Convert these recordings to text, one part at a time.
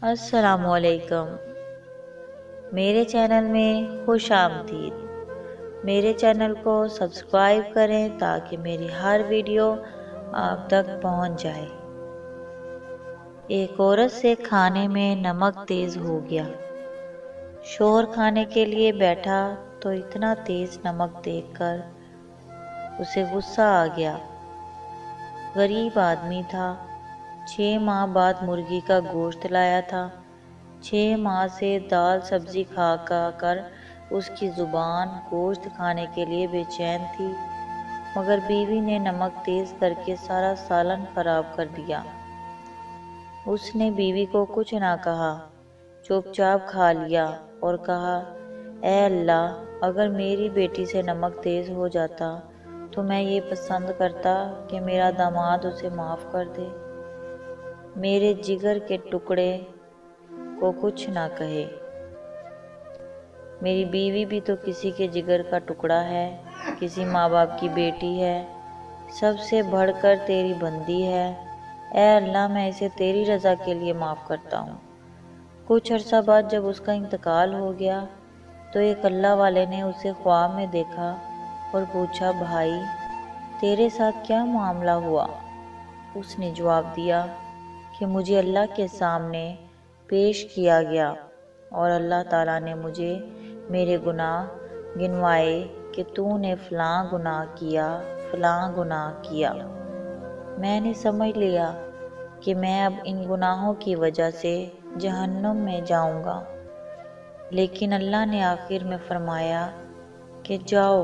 السلام علیکم، میرے چینل میں خوش آمدید۔ میرے چینل کو سبسکرائب کریں تاکہ میری ہر ویڈیو آپ تک پہنچ جائے۔ ایک عورت سے کھانے میں نمک تیز ہو گیا۔ شوہر کھانے کے لیے بیٹھا تو اتنا تیز نمک دیکھ کر اسے غصہ آ گیا۔ غریب آدمی تھا، 6 ماہ بعد مرغی کا گوشت لایا تھا۔ 6 ماہ سے دال سبزی کھا کر اس کی زبان گوشت کھانے کے لیے بے چین تھی، مگر بیوی نے نمک تیز کر کے سارا سالن خراب کر دیا۔ اس نے بیوی کو کچھ نہ کہا، چپ چاپ کھا لیا اور کہا، اے اللہ، اگر میری بیٹی سے نمک تیز ہو جاتا تو میں یہ پسند کرتا کہ میرا داماد اسے معاف کر دے، میرے جگر کے ٹکڑے کو کچھ نہ کہے۔ میری بیوی بھی تو کسی کے جگر کا ٹکڑا ہے، کسی ماں باپ کی بیٹی ہے، سب سے بڑھ کر تیری بندی ہے۔ اے اللہ، میں اسے تیری رضا کے لیے معاف کرتا ہوں۔ کچھ عرصہ بعد جب اس کا انتقال ہو گیا تو ایک اللہ والے نے اسے خواب میں دیکھا اور پوچھا، بھائی تیرے ساتھ کیا معاملہ ہوا؟ اس نے جواب دیا کہ مجھے اللہ کے سامنے پیش کیا گیا اور اللہ تعالیٰ نے مجھے میرے گناہ گنوائے کہ تو نے فلاں گناہ کیا، فلاں گناہ کیا۔ میں نے سمجھ لیا کہ میں اب ان گناہوں کی وجہ سے جہنم میں جاؤں گا، لیکن اللہ نے آخر میں فرمایا کہ جاؤ،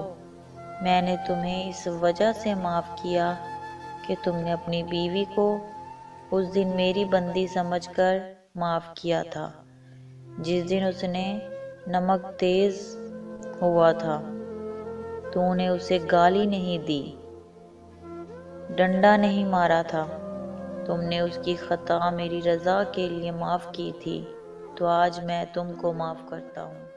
میں نے تمہیں اس وجہ سے معاف کیا کہ تم نے اپنی بیوی کو اس دن میری بندی سمجھ کر معاف کیا تھا جس دن اس نے نمک تیز ہوا تھا۔ تو نے اسے گالی نہیں دی، ڈنڈا نہیں مارا تھا، تم نے اس کی خطا میری رضا کے لیے معاف کی تھی، تو آج میں تم کو معاف کرتا ہوں۔